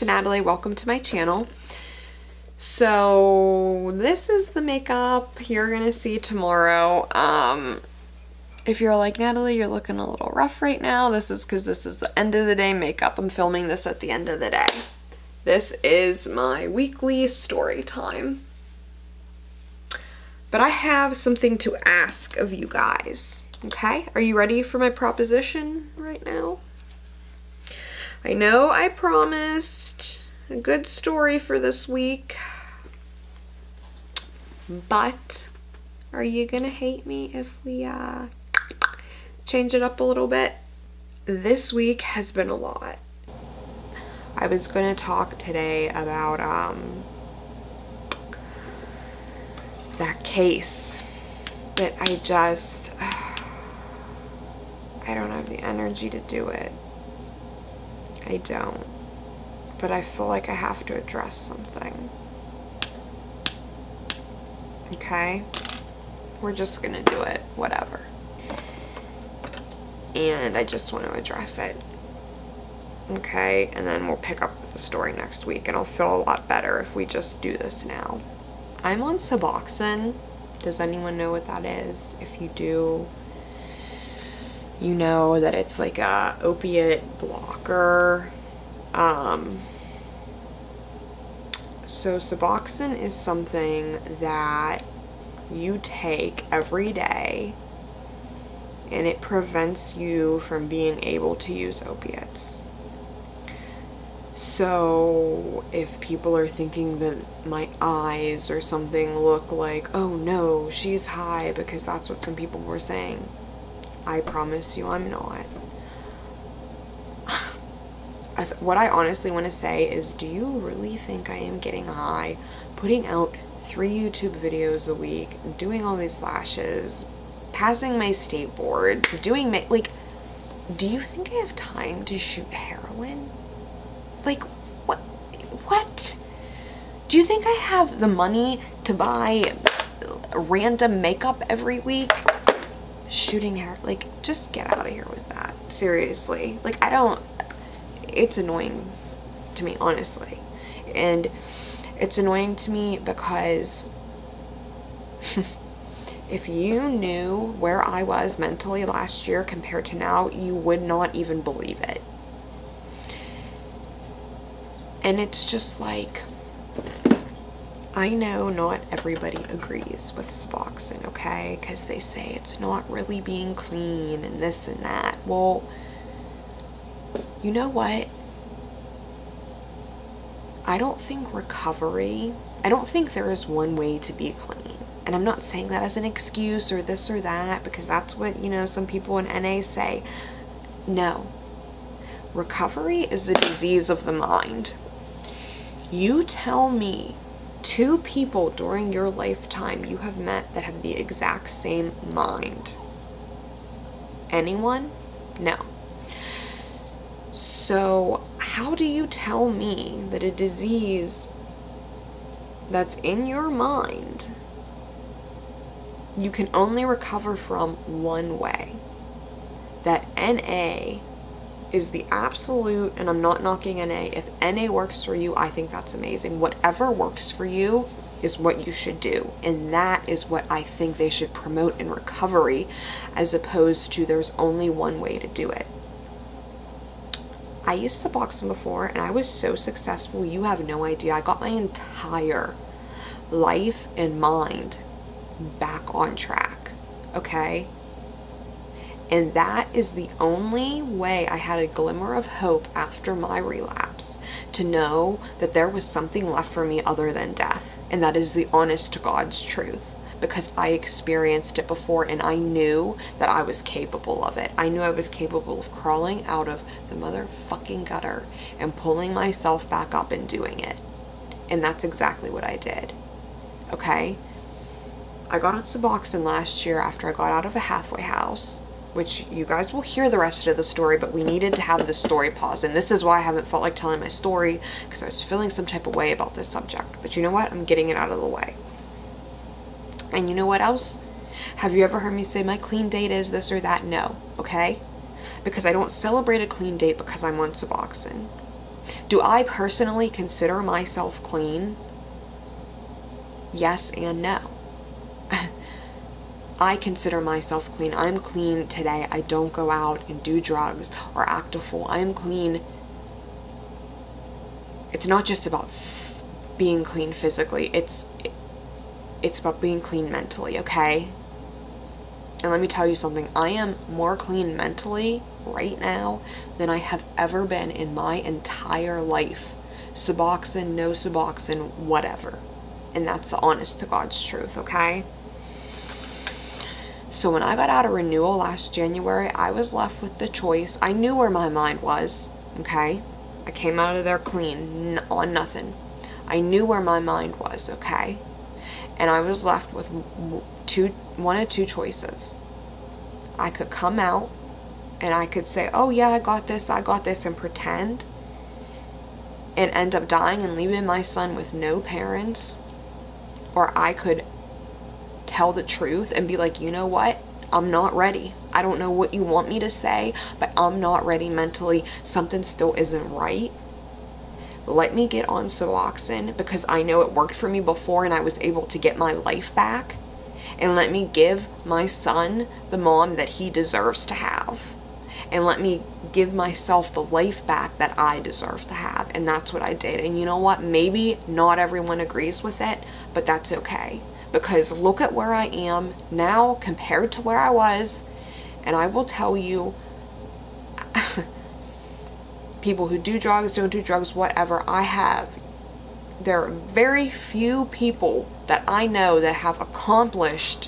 to Natalie. Welcome to my channel. So this is the makeup you're gonna see tomorrow. If you're like, Natalie, you're looking a little rough right now, this is because this is the end of the day makeup. I'm filming this at the end of the day. This is my weekly story time. But I have something to ask of you guys, okay? Are you ready for my proposition right now? I know I promised a good story for this week, but are you gonna hate me if we change it up a little bit? This week has been a lot. I was gonna talk today about that case, but I don't have the energy to do it. I don't, but I feel like I have to address something. Okay? We're just gonna do it, whatever. And I just want to address it. Okay? And then we'll pick up with the story next week, and I'll feel a lot better if we just do this now. I'm on Suboxone. Does anyone know what that is? If you do, you know that it's like a opiate blocker. So Suboxone is something that you take every day, and it prevents you from being able to use opiates. So if people are thinking that my eyes or something look like, oh no, she's high, because that's what some people were saying, I promise you I'm not. What I honestly want to say is, do you really think I am getting high, putting out 3 YouTube videos a week, doing all these lashes, passing my state boards, doing like, do you think I have time to shoot heroin? Like, what? Do you think I have the money to buy random makeup every week? Shooting hair, like, just get out of here with that. Seriously. Like, it's annoying to me, honestly. And it's annoying to me because if you knew where I was mentally last year compared to now, you would not even believe it. And it's just like, I know not everybody agrees with Suboxone, okay? Because they say it's not really being clean and this and that. Well, you know what? I don't think there is one way to be clean. And I'm not saying that as an excuse or this or that, because that's what, you know, some people in NA say. No. Recovery is a disease of the mind. You tell me 2 people during your lifetime you have met that have the exact same mind. Anyone? No. So how do you tell me that a disease that's in your mind you can only recover from one way? That NA is the absolute, and I'm not knocking NA. If NA works for you, I think that's amazing. Whatever works for you is what you should do. And that is what I think they should promote in recovery, as opposed to there's only one way to do it. I used Suboxone before, and I was so successful, you have no idea. I got my entire life and mind back on track, okay? And that is the only way I had a glimmer of hope after my relapse, to know that there was something left for me other than death. And that is the honest to God's truth, because I experienced it before, and I knew that I was capable of it. I knew I was capable of crawling out of the motherfucking gutter and pulling myself back up and doing it. And that's exactly what I did. Okay? I got on Suboxone last year after I got out of a halfway house, which you guys will hear the rest of the story, but we needed to have this story pause. And this is why I haven't felt like telling my story, because I was feeling some type of way about this subject. But you know what? I'm getting it out of the way. And you know what else? Have you ever heard me say my clean date is this or that? No, okay? Because I don't celebrate a clean date because I'm on Suboxone. Do I personally consider myself clean? Yes and no. I consider myself clean. I'm clean today. I don't go out and do drugs or act a fool. I am clean. It's not just about being clean physically. It's about being clean mentally, okay? And let me tell you something. I am more clean mentally right now than I have ever been in my entire life. Suboxone, no Suboxone, whatever. And that's the honest to God's truth, okay? So when I got out of renewal last January, I was left with the choice. I knew where my mind was, okay? I came out of there clean, on nothing. I knew where my mind was, okay? And I was left with one of two choices. I could come out and I could say, oh yeah, I got this, and pretend, and end up dying and leaving my son with no parents. Or I could tell the truth and be like, you know what? I'm not ready. I don't know what you want me to say, but I'm not ready mentally. Something still isn't right. Let me get on Suboxone because I know it worked for me before and I was able to get my life back. And let me give my son the mom that he deserves to have. And let me give myself the life back that I deserve to have. And that's what I did. And you know what? Maybe not everyone agrees with it, but that's okay. Because look at where I am now compared to where I was. And I will tell you, people who do drugs, don't do drugs, whatever, there are very few people that I know that have accomplished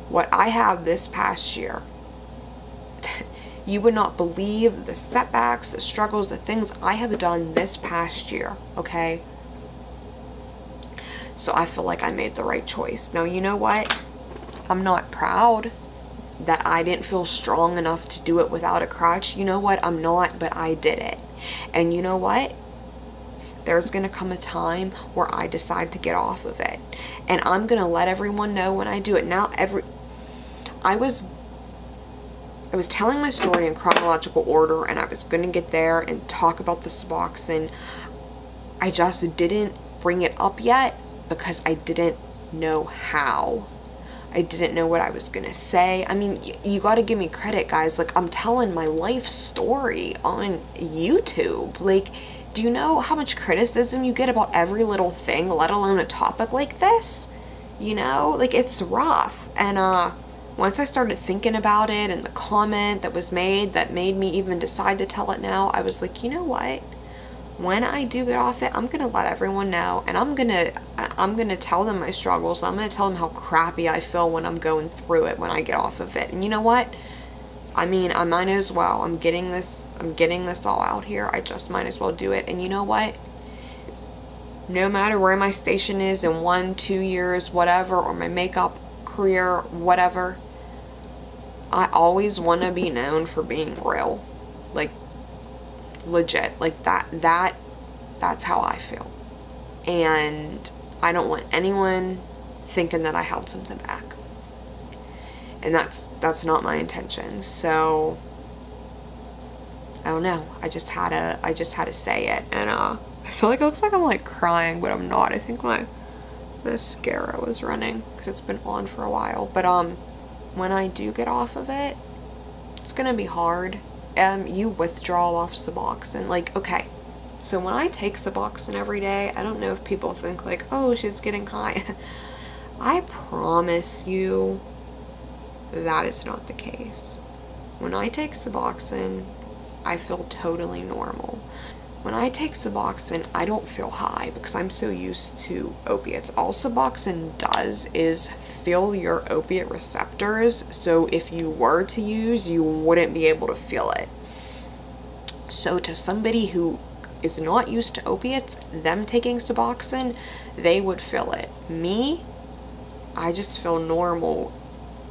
what I have this past year. You would not believe the setbacks, the struggles, the things I have done this past year, okay? So I feel like I made the right choice. Now, you know what? I'm not proud that I didn't feel strong enough to do it without a crutch. You know what? I'm not, but I did it. And you know what? There's going to come a time where I decide to get off of it. And I'm going to let everyone know when I do it. Now, I was telling my story in chronological order, and I was going to get there and talk about the Suboxone. I just didn't bring it up yet because I didn't know how. I didn't know what I was going to say. I mean, you got to give me credit, guys. Like, I'm telling my life story on YouTube. Like, do you know how much criticism you get about every little thing, let alone a topic like this? You know, like, it's rough. And once I started thinking about it and the comment that was made that made me even decide to tell it now, I was like, you know what? When I do get off it, I'm going to let everyone know, and I'm going to tell them my struggles. I'm going to tell them how crappy I feel when I'm going through it when I get off of it. And you know what? I mean, I might as well. I'm getting this all out here. I just might as well do it. And you know what? No matter where my station is in 1-2 years, whatever, or my makeup career, whatever, I always want to be known for being real. Like, legit. Like, that's how I feel. And I don't want anyone thinking that I held something back. And that's not my intention. So I don't know. I just had to say it. And I feel like it looks like I'm like crying, but I'm not. I think my mascara was running because it's been on for a while. But when I do get off of it, it's gonna be hard. You withdraw off Suboxone. Like, okay, so when I take Suboxone every day, I don't know if people think like, oh, she's getting high. I promise you that is not the case. When I take Suboxone, I feel totally normal. When I take Suboxone, I don't feel high because I'm so used to opiates. All Suboxone does is fill your opiate receptors, so if you were to use, you wouldn't be able to feel it. So to somebody who is not used to opiates, them taking Suboxone, they would feel it. Me, I just feel normal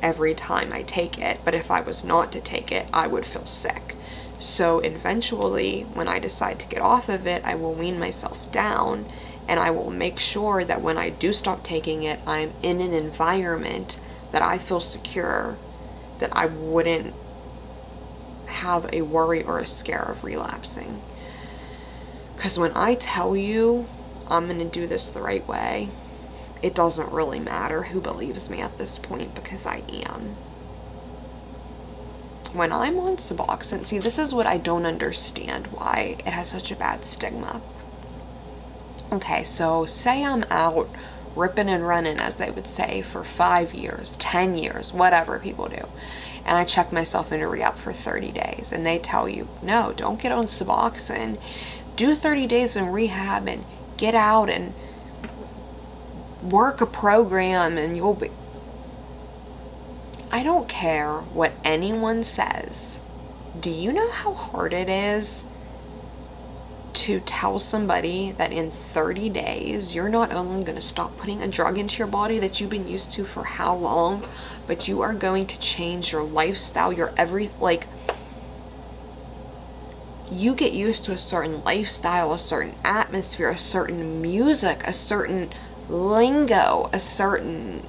every time I take it, but if I was not to take it, I would feel sick. So eventually, when I decide to get off of it, I will wean myself down, and I will make sure that when I do stop taking it, I'm in an environment that I feel secure, that I wouldn't have a worry or a scare of relapsing. Because when I tell you I'm going to do this the right way, it doesn't really matter who believes me at this point, because I am. When I'm on Suboxone, see, this is what I don't understand, why it has such a bad stigma. Okay, so say I'm out ripping and running, as they would say, for 5 years, 10 years, whatever people do. And I check myself into rehab for 30 days. And they tell you, no, don't get on Suboxone. Do 30 days in rehab and get out and work a program and you'll be... I don't care what anyone says. Do you know how hard it is to tell somebody that in 30 days you're not only going to stop putting a drug into your body that you've been used to for how long, but you are going to change your lifestyle, your like, you get used to a certain lifestyle, a certain atmosphere, a certain music, a certain lingo, a certain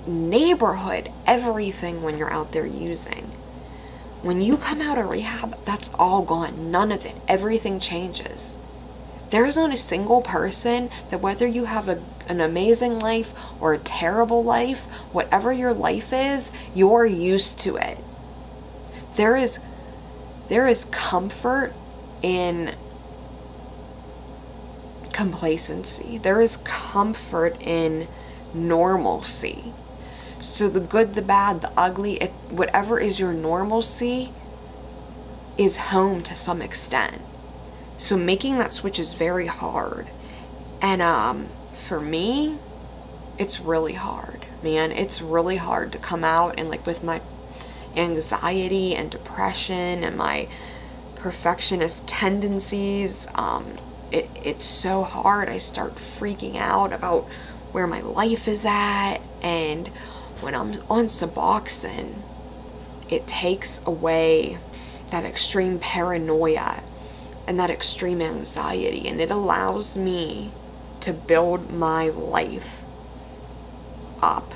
neighborhood, everything when you're out there using. When you come out of rehab, that's all gone. None of it. Everything changes. There's not a single person that, whether you have an amazing life or a terrible life, whatever your life is, you're used to it. There is comfort in complacency. There is comfort in normalcy. So the good, the bad, the ugly, whatever is your normalcy is home to some extent. So making that switch is very hard. And for me, it's really hard, man. It's really hard to come out, and like with my anxiety and depression and my perfectionist tendencies, it's so hard. I start freaking out about where my life is at, and when I'm on Suboxone, it takes away that extreme paranoia and that extreme anxiety, and it allows me to build my life up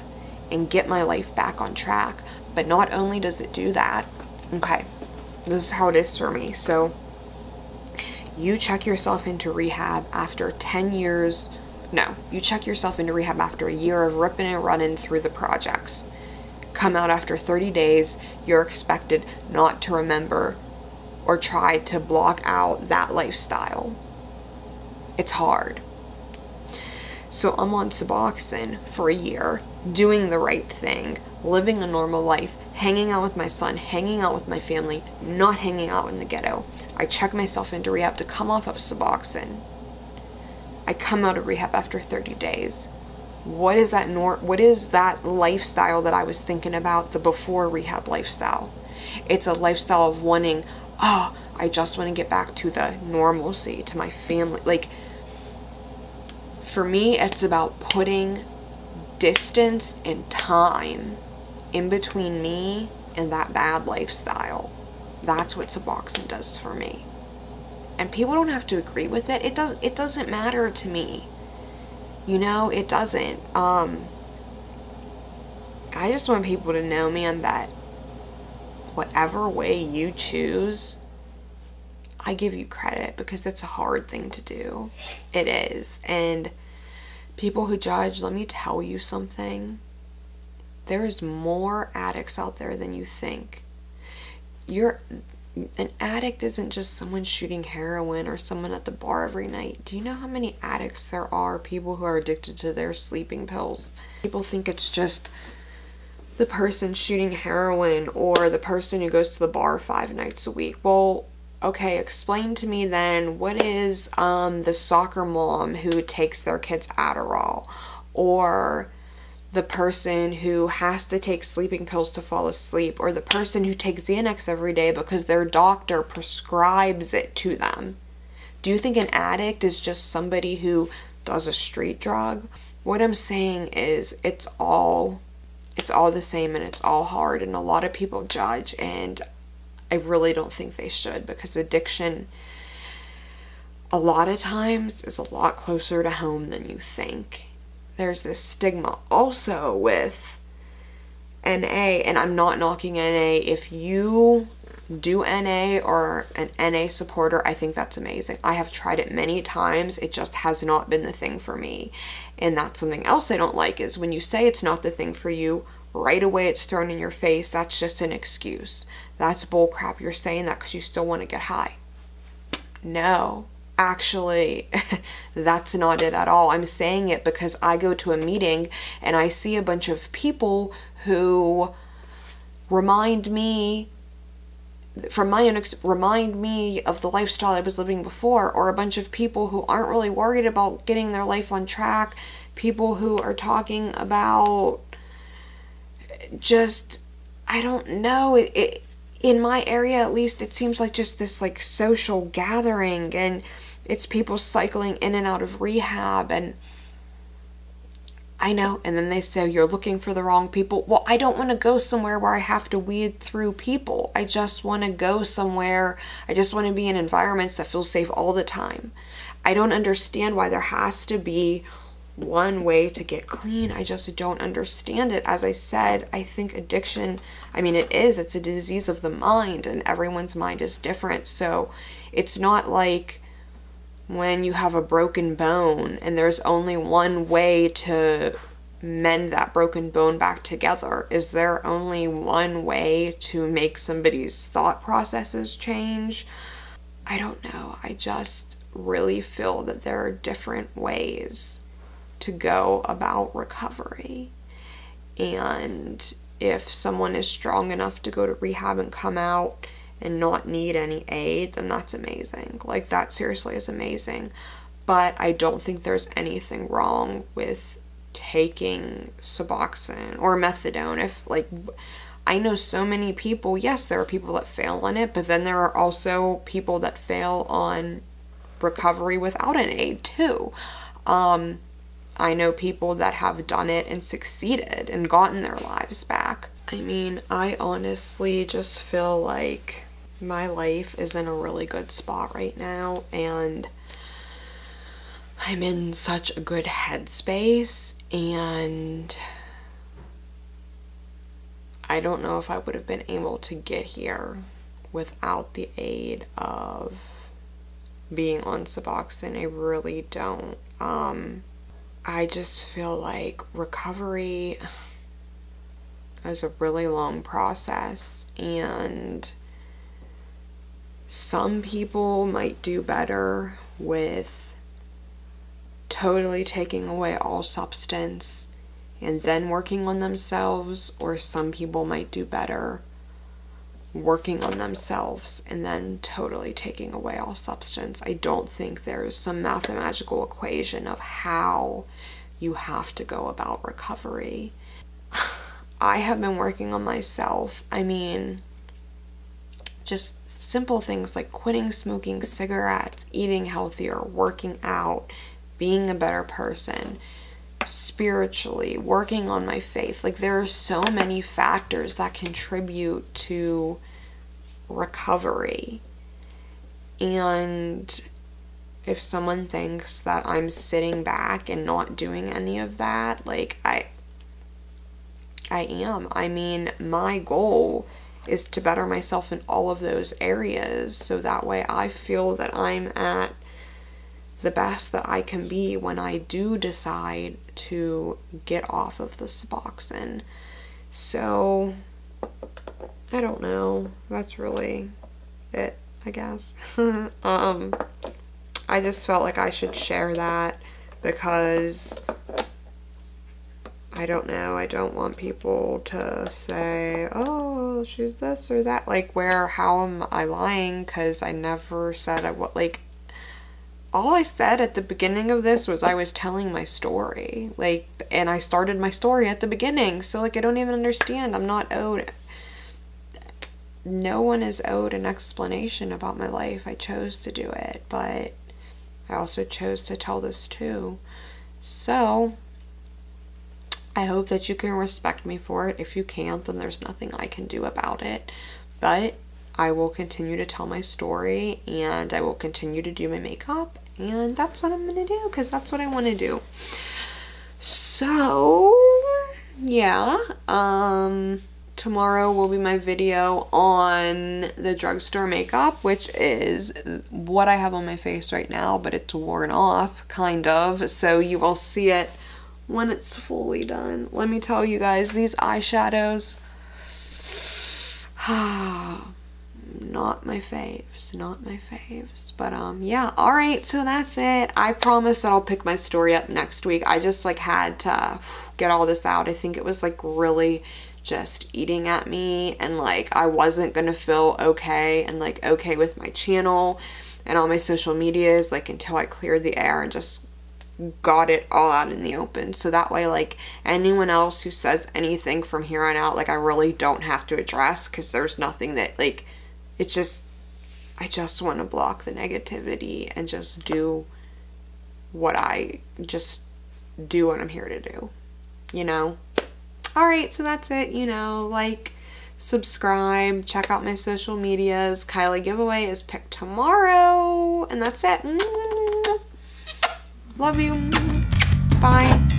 and get my life back on track. But not only does it do that, okay, this is how it is for me. So you check yourself into rehab after 10 years. No, you check yourself into rehab after a year of ripping and running through the projects. Come out after 30 days, you're expected not to remember or try to block out that lifestyle. It's hard. So I'm on Suboxone for a year, doing the right thing, living a normal life, hanging out with my son, hanging out with my family, not hanging out in the ghetto. I check myself into rehab to come off of Suboxone. I come out of rehab after 30 days. What is that lifestyle that I was thinking about, the before rehab lifestyle? It's a lifestyle of wanting, oh, I just want to get back to the normalcy, to my family. Like, for me, it's about putting distance and time in between me and that bad lifestyle. That's what Suboxone does for me. And people don't have to agree with it. It doesn't matter to me. You know, it doesn't. I just want people to know, man, that whatever way you choose, I give you credit, because it's a hard thing to do. It is. And people who judge, let me tell you something. There is more addicts out there than you think. An addict isn't just someone shooting heroin or someone at the bar every night. Do you know how many addicts there are? People who are addicted to their sleeping pills. People think it's just the person shooting heroin or the person who goes to the bar 5 nights a week. Well, okay, explain to me then, what is the soccer mom who takes their kids Adderall, or the person who has to take sleeping pills to fall asleep, or the person who takes Xanax every day because their doctor prescribes it to them? Do you think an addict is just somebody who does a street drug? What I'm saying is it's all the same, and it's all hard, and a lot of people judge, and I really don't think they should, because addiction a lot of times is a lot closer to home than you think. There's this stigma also with NA, and I'm not knocking NA. If you do NA or an NA supporter, I think that's amazing. I have tried it many times. It just has not been the thing for me. And that's something else I don't like, is when you say it's not the thing for you, right away it's thrown in your face. That's just an excuse. That's bullcrap. You're saying that because you still want to get high. No, actually, that's not it at all. I'm saying it because I go to a meeting and I see a bunch of people who remind me of the lifestyle I was living before, or a bunch of people who aren't really worried about getting their life on track, people who are talking about just, I don't know, in my area at least, it seems like just this like social gathering, and it's people cycling in and out of rehab, and I know, and then they say you're looking for the wrong people. Well, I don't want to go somewhere where I have to weed through people. I just want to go somewhere, I just want to be in environments that feel safe all the time. I don't understand why there has to be one way to get clean. I just don't understand it. As I said, I think addiction, I mean, it's a disease of the mind, and everyone's mind is different. So it's not like when you have a broken bone and there's only one way to mend that broken bone back together. Is there only one way to make somebody's thought processes change? I don't know. I just really feel that there are different ways to go about recovery. And if someone is strong enough to go to rehab and come out and not need any aid, then that's amazing. Like, that seriously is amazing. But I don't think there's anything wrong with taking Suboxone or methadone. If, like, I know so many people, yes, there are people that fail on it, but then there are also people that fail on recovery without an aid too. I know people that have done it and succeeded and gotten their lives back. I mean, I honestly just feel like my life is in a really good spot right now, and I'm in such a good headspace, and I don't know if I would have been able to get here without the aid of being on Suboxone. I really don't. I just feel like recovery is a really long process, and some people might do better with totally taking away all substance and then working on themselves, or some people might do better working on themselves and then totally taking away all substance. I don't think there's some mathematical equation of how you have to go about recovery. I have been working on myself. I mean, just simple things like quitting smoking cigarettes, eating healthier, working out, being a better person, spiritually, working on my faith. Like, there are so many factors that contribute to recovery. And if someone thinks that I'm sitting back and not doing any of that, like, I am. I mean, my goal is to better myself in all of those areas, so that way I feel that I'm at the best that I can be when I do decide to get off of the Suboxone. So, I don't know. That's really it, I guess. I just felt like I should share that because I don't know, I don't want people to say, oh, she's this or that. Like, how am I lying? Because I never said all I said at the beginning of this was I was telling my story. Like, and I started my story at the beginning. So, like, I don't even understand. I'm not owed. No one is owed an explanation about my life. I chose to do it, but I also chose to tell this too. So, I hope that you can respect me for it. If you can't, then there's nothing I can do about it. But I will continue to tell my story, and I will continue to do my makeup, and that's what I'm gonna do because that's what I want to do. So, yeah, tomorrow will be my video on the drugstore makeup, which is what I have on my face right now, but it's worn off, kind of. So you will see it when it's fully done. Let me tell you guys, these eyeshadows, not my faves, not my faves. But yeah, alright, so that's it. I promise that I'll pick my story up next week. I just like had to get all this out. I think it was like really just eating at me, and like I wasn't gonna feel okay and like okay with my channel and all my social medias like until I cleared the air and just got it all out in the open. So that way, like, anyone else who says anything from here on out, like, I really don't have to address, because there's nothing that, like, it's just, I just want to block the negativity and just do what I'm here to do, you know? Alright, so that's it, you know, like, subscribe, check out my social medias. Kylie giveaway is picked tomorrow, and that's it. Love you. Bye.